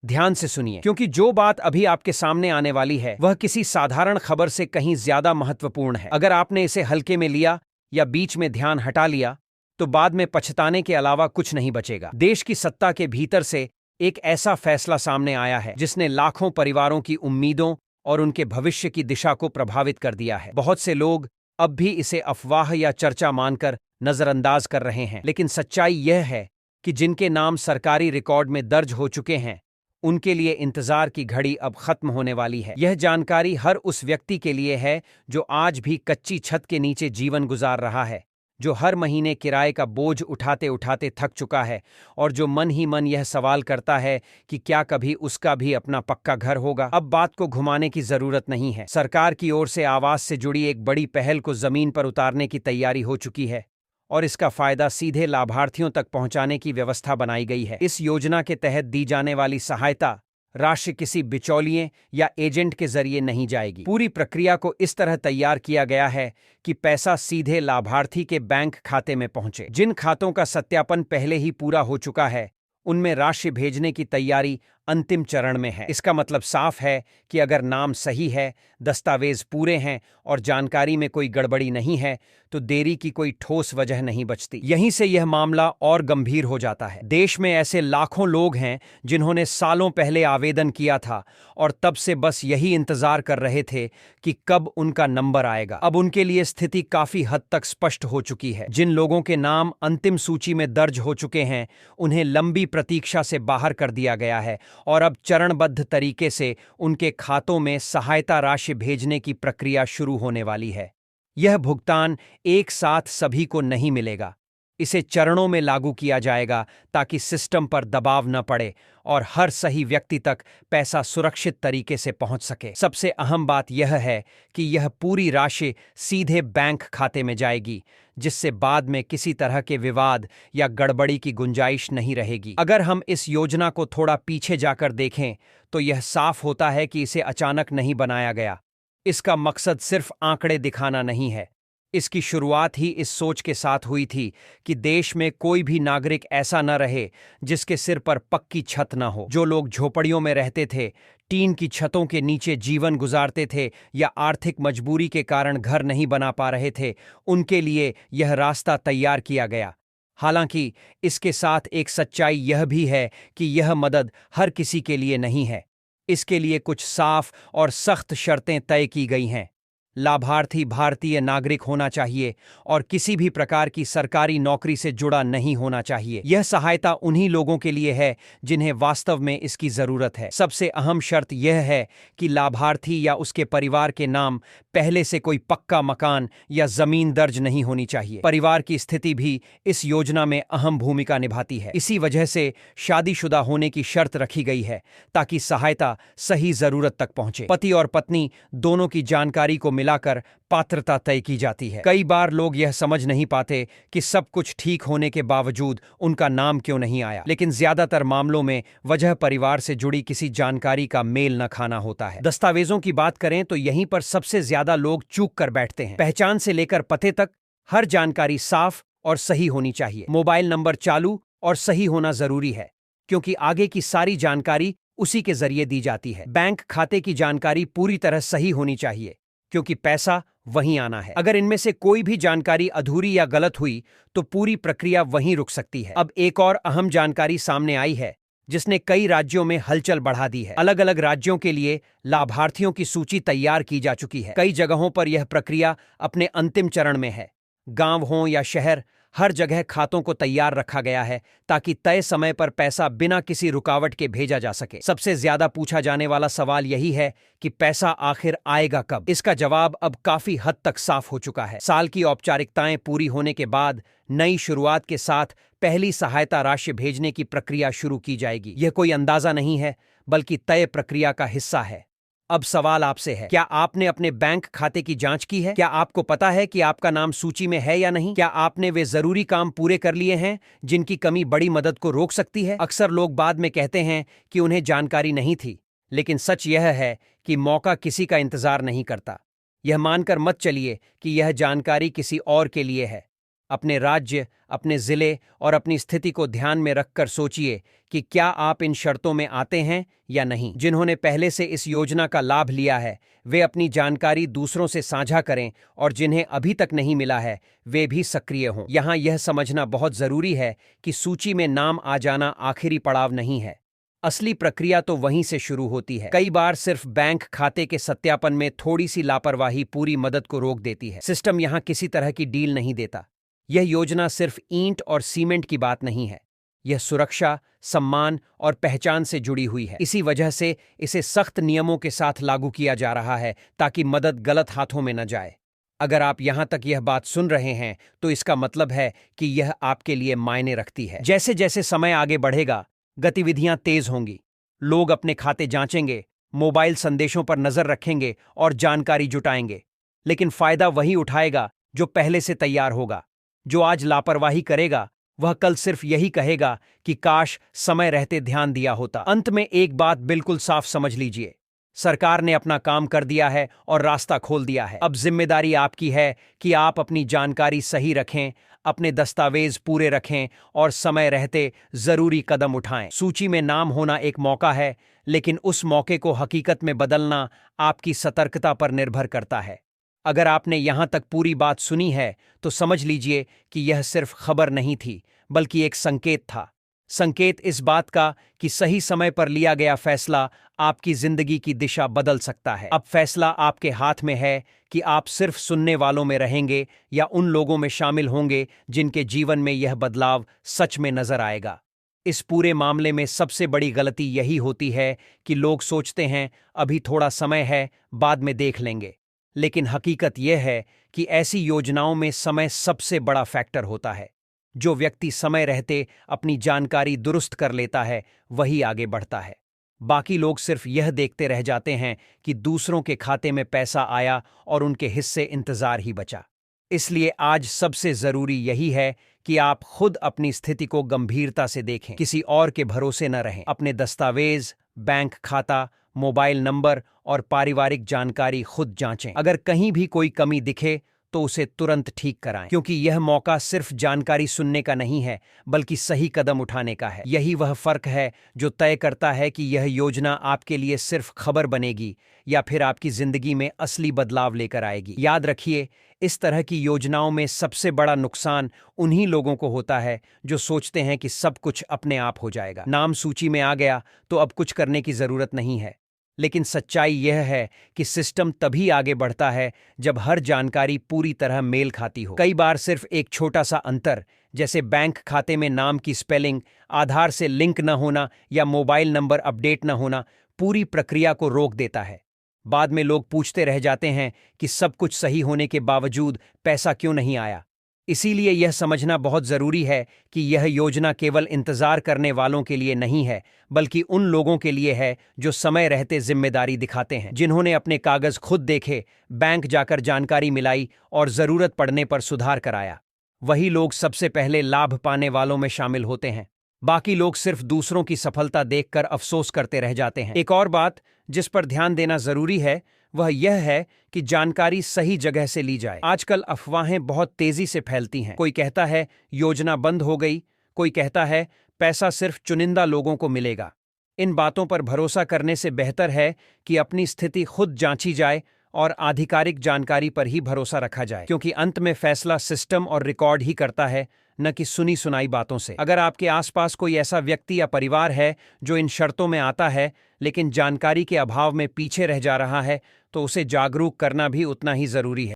ध्यान से सुनिए, क्योंकि जो बात अभी आपके सामने आने वाली है वह किसी साधारण खबर से कहीं ज्यादा महत्वपूर्ण है। अगर आपने इसे हल्के में लिया या बीच में ध्यान हटा लिया तो बाद में पछताने के अलावा कुछ नहीं बचेगा। देश की सत्ता के भीतर से एक ऐसा फैसला सामने आया है जिसने लाखों परिवारों की उम्मीदों और उनके भविष्य की दिशा को प्रभावित कर दिया है। बहुत से लोग अब भी इसे अफवाह या चर्चा मानकर नजरअंदाज कर रहे हैं, लेकिन सच्चाई यह है कि जिनके नाम सरकारी रिकॉर्ड में दर्ज हो चुके हैं उनके लिए इंतजार की घड़ी अब खत्म होने वाली है। यह जानकारी हर उस व्यक्ति के लिए है जो आज भी कच्ची छत के नीचे जीवन गुजार रहा है, जो हर महीने किराए का बोझ उठाते उठाते थक चुका है और जो मन ही मन यह सवाल करता है कि क्या कभी उसका भी अपना पक्का घर होगा। अब बात को घुमाने की जरूरत नहीं है। सरकार की ओर से आवास से जुड़ी एक बड़ी पहल को जमीन पर उतारने की तैयारी हो चुकी है और इसका फायदा सीधे लाभार्थियों तक पहुंचाने की व्यवस्था बनाई गई है। इस योजना के तहत दी जाने वाली सहायता राशि किसी बिचौलिए या एजेंट के जरिए नहीं जाएगी। पूरी प्रक्रिया को इस तरह तैयार किया गया है कि पैसा सीधे लाभार्थी के बैंक खाते में पहुंचे। जिन खातों का सत्यापन पहले ही पूरा हो चुका है उनमें राशि भेजने की तैयारी अंतिम चरण में है। इसका मतलब साफ है कि अगर नाम सही है, दस्तावेज पूरे हैं और जानकारी में कोई गड़बड़ी नहीं है तो देरी की कोई ठोस वजह नहीं बचती। यहीं से यह मामला और गंभीर हो जाता है। देश में ऐसे लाखों लोग हैं जिन्होंने सालों पहले आवेदन किया था और तब से बस यही इंतजार कर रहे थे कि कब उनका नंबर आएगा। अब उनके लिए स्थिति काफी हद तक स्पष्ट हो चुकी है। जिन लोगों के नाम अंतिम सूची में दर्ज हो चुके हैं उन्हें लंबी प्रतीक्षा से बाहर कर दिया गया है और अब चरणबद्ध तरीके से उनके खातों में सहायता राशि भेजने की प्रक्रिया शुरू होने वाली है। यह भुगतान एक साथ सभी को नहीं मिलेगा। इसे चरणों में लागू किया जाएगा ताकि सिस्टम पर दबाव न पड़े और हर सही व्यक्ति तक पैसा सुरक्षित तरीके से पहुंच सके। सबसे अहम बात यह है कि यह पूरी राशि सीधे बैंक खाते में जाएगी, जिससे बाद में किसी तरह के विवाद या गड़बड़ी की गुंजाइश नहीं रहेगी। अगर हम इस योजना को थोड़ा पीछे जाकर देखें तो यह साफ होता है कि इसे अचानक नहीं बनाया गया। इसका मकसद सिर्फ आंकड़े दिखाना नहीं है। इसकी शुरुआत ही इस सोच के साथ हुई थी कि देश में कोई भी नागरिक ऐसा न रहे जिसके सिर पर पक्की छत न हो। जो लोग झोपड़ियों में रहते थे, टीन की छतों के नीचे जीवन गुजारते थे या आर्थिक मजबूरी के कारण घर नहीं बना पा रहे थे, उनके लिए यह रास्ता तैयार किया गया। हालांकि इसके साथ एक सच्चाई यह भी है कि यह मदद हर किसी के लिए नहीं है। इसके लिए कुछ साफ और सख्त शर्तें तय की गई हैं। लाभार्थी भारतीय नागरिक होना चाहिए और किसी भी प्रकार की सरकारी नौकरी से जुड़ा नहीं होना चाहिए। यह सहायता उन्हीं लोगों के लिए है जिन्हें वास्तव में इसकी जरूरत है। सबसे अहम शर्त यह है कि लाभार्थी या उसके परिवार के नाम पहले से कोई पक्का मकान या जमीन दर्ज नहीं होनी चाहिए। परिवार की स्थिति भी इस योजना में अहम भूमिका निभाती है। इसी वजह से शादीशुदा होने की शर्त रखी गई है ताकि सहायता सही जरूरत तक पहुंचे। पति और पत्नी दोनों की जानकारी को मिलाकर पात्रता तय की जाती है। कई बार लोग यह समझ नहीं पाते कि सब कुछ ठीक होने के बावजूद उनका नाम क्यों नहीं आया, लेकिन ज्यादातर मामलों में वजह परिवार से जुड़ी किसी जानकारी का मेल न खाना होता है। दस्तावेजों की बात करें तो यहीं पर सबसे ज्यादा लोग चूक कर बैठते हैं। पहचान से लेकर पते तक हर जानकारी साफ और सही होनी चाहिए। मोबाइल नंबर चालू और सही होना जरूरी है क्योंकि आगे की सारी जानकारी उसी के जरिए दी जाती है। बैंक खाते की जानकारी पूरी तरह सही होनी चाहिए क्योंकि पैसा वहीं आना है। अगर इनमें से कोई भी जानकारी अधूरी या गलत हुई तो पूरी प्रक्रिया वहीं रुक सकती है। अब एक और अहम जानकारी सामने आई है जिसने कई राज्यों में हलचल बढ़ा दी है। अलग अलग राज्यों के लिए लाभार्थियों की सूची तैयार की जा चुकी है। कई जगहों पर यह प्रक्रिया अपने अंतिम चरण में है। गांव हो या शहर, हर जगह खातों को तैयार रखा गया है ताकि तय समय पर पैसा बिना किसी रुकावट के भेजा जा सके। सबसे ज्यादा पूछा जाने वाला सवाल यही है कि पैसा आखिर आएगा कब। इसका जवाब अब काफी हद तक साफ हो चुका है। साल की औपचारिकताएं पूरी होने के बाद नई शुरुआत के साथ पहली सहायता राशि भेजने की प्रक्रिया शुरू की जाएगी। यह कोई अंदाजा नहीं है बल्कि तय प्रक्रिया का हिस्सा है। अब सवाल आपसे है, क्या आपने अपने बैंक खाते की जांच की है? क्या आपको पता है कि आपका नाम सूची में है या नहीं? क्या आपने वे जरूरी काम पूरे कर लिए हैं जिनकी कमी बड़ी मदद को रोक सकती है? अक्सर लोग बाद में कहते हैं कि उन्हें जानकारी नहीं थी, लेकिन सच यह है कि मौका किसी का इंतजार नहीं करता। यह मानकर मत चलिए कि यह जानकारी किसी और के लिए है। अपने राज्य, अपने जिले और अपनी स्थिति को ध्यान में रखकर सोचिए कि क्या आप इन शर्तों में आते हैं या नहीं। जिन्होंने पहले से इस योजना का लाभ लिया है वे अपनी जानकारी दूसरों से साझा करें और जिन्हें अभी तक नहीं मिला है वे भी सक्रिय हों। यहाँ यह समझना बहुत जरूरी है कि सूची में नाम आ जाना आखिरी पड़ाव नहीं है। असली प्रक्रिया तो वहीं से शुरू होती है। कई बार सिर्फ बैंक खाते के सत्यापन में थोड़ी सी लापरवाही पूरी मदद को रोक देती है। सिस्टम यहाँ किसी तरह की डील नहीं देता। यह योजना सिर्फ ईंट और सीमेंट की बात नहीं है। यह सुरक्षा, सम्मान और पहचान से जुड़ी हुई है। इसी वजह से इसे सख्त नियमों के साथ लागू किया जा रहा है ताकि मदद गलत हाथों में न जाए। अगर आप यहां तक यह बात सुन रहे हैं तो इसका मतलब है कि यह आपके लिए मायने रखती है। जैसे जैसे समय आगे बढ़ेगा, गतिविधियां तेज होंगी। लोग अपने खाते जांचेंगे, मोबाइल संदेशों पर नजर रखेंगे और जानकारी जुटाएंगे। लेकिन फायदा वही उठाएगा जो पहले से तैयार होगा। जो आज लापरवाही करेगा वह कल सिर्फ यही कहेगा कि काश समय रहते ध्यान दिया होता। अंत में एक बात बिल्कुल साफ समझ लीजिए, सरकार ने अपना काम कर दिया है और रास्ता खोल दिया है। अब जिम्मेदारी आपकी है कि आप अपनी जानकारी सही रखें, अपने दस्तावेज पूरे रखें और समय रहते जरूरी कदम उठाएं। सूची में नाम होना एक मौका है, लेकिन उस मौके को हकीकत में बदलना आपकी सतर्कता पर निर्भर करता है। अगर आपने यहां तक पूरी बात सुनी है तो समझ लीजिए कि यह सिर्फ खबर नहीं थी, बल्कि एक संकेत था। संकेत इस बात का कि सही समय पर लिया गया फैसला आपकी जिंदगी की दिशा बदल सकता है। अब फैसला आपके हाथ में है कि आप सिर्फ सुनने वालों में रहेंगे या उन लोगों में शामिल होंगे जिनके जीवन में यह बदलाव सच में नजर आएगा। इस पूरे मामले में सबसे बड़ी गलती यही होती है कि लोग सोचते हैं अभी थोड़ा समय है, बाद में देख लेंगे। लेकिन हकीकत यह है कि ऐसी योजनाओं में समय सबसे बड़ा फैक्टर होता है। जो व्यक्ति समय रहते अपनी जानकारी दुरुस्त कर लेता है वही आगे बढ़ता है। बाकी लोग सिर्फ यह देखते रह जाते हैं कि दूसरों के खाते में पैसा आया और उनके हिस्से इंतजार ही बचा। इसलिए आज सबसे जरूरी यही है कि आप खुद अपनी स्थिति को गंभीरता से देखें, किसी और के भरोसे न रहें। अपने दस्तावेज, बैंक खाता, मोबाइल नंबर और पारिवारिक जानकारी खुद जांचें। अगर कहीं भी कोई कमी दिखे तो उसे तुरंत ठीक कराएं, क्योंकि यह मौका सिर्फ जानकारी सुनने का नहीं है बल्कि सही कदम उठाने का है। यही वह फर्क है जो तय करता है कि यह योजना आपके लिए सिर्फ खबर बनेगी या फिर आपकी जिंदगी में असली बदलाव लेकर आएगी। याद रखिए, इस तरह की योजनाओं में सबसे बड़ा नुकसान उन्हीं लोगों को होता है जो सोचते हैं कि सब कुछ अपने आप हो जाएगा। नाम सूची में आ गया तो अब कुछ करने की जरूरत नहीं है। लेकिन सच्चाई यह है कि सिस्टम तभी आगे बढ़ता है जब हर जानकारी पूरी तरह मेल खाती हो। कई बार सिर्फ एक छोटा सा अंतर, जैसे बैंक खाते में नाम की स्पेलिंग, आधार से लिंक न होना या मोबाइल नंबर अपडेट न होना, पूरी प्रक्रिया को रोक देता है। बाद में लोग पूछते रह जाते हैं कि सब कुछ सही होने के बावजूद पैसा क्यों नहीं आया। इसीलिए यह समझना बहुत जरूरी है कि यह योजना केवल इंतजार करने वालों के लिए नहीं है, बल्कि उन लोगों के लिए है जो समय रहते जिम्मेदारी दिखाते हैं, जिन्होंने अपने कागज खुद देखे, बैंक जाकर जानकारी मिलाई और जरूरत पड़ने पर सुधार कराया। वही लोग सबसे पहले लाभ पाने वालों में शामिल होते हैं। बाकी लोग सिर्फ दूसरों की सफलता देखकर अफसोस करते रह जाते हैं। एक और बात जिस पर ध्यान देना जरूरी है वह यह है कि जानकारी सही जगह से ली जाए। आजकल अफवाहें बहुत तेजी से फैलती हैं। कोई कहता है योजना बंद हो गई, कोई कहता है पैसा सिर्फ चुनिंदा लोगों को मिलेगा। इन बातों पर भरोसा करने से बेहतर है कि अपनी स्थिति खुद जांची जाए और आधिकारिक जानकारी पर ही भरोसा रखा जाए, क्योंकि अंत में फैसला सिस्टम और रिकॉर्ड ही करता है, न कि सुनी सुनाई बातों से। अगर आपके आसपास कोई ऐसा व्यक्ति या परिवार है जो इन शर्तों में आता है लेकिन जानकारी के अभाव में पीछे रह जा रहा है, तो उसे जागरूक करना भी उतना ही जरूरी है।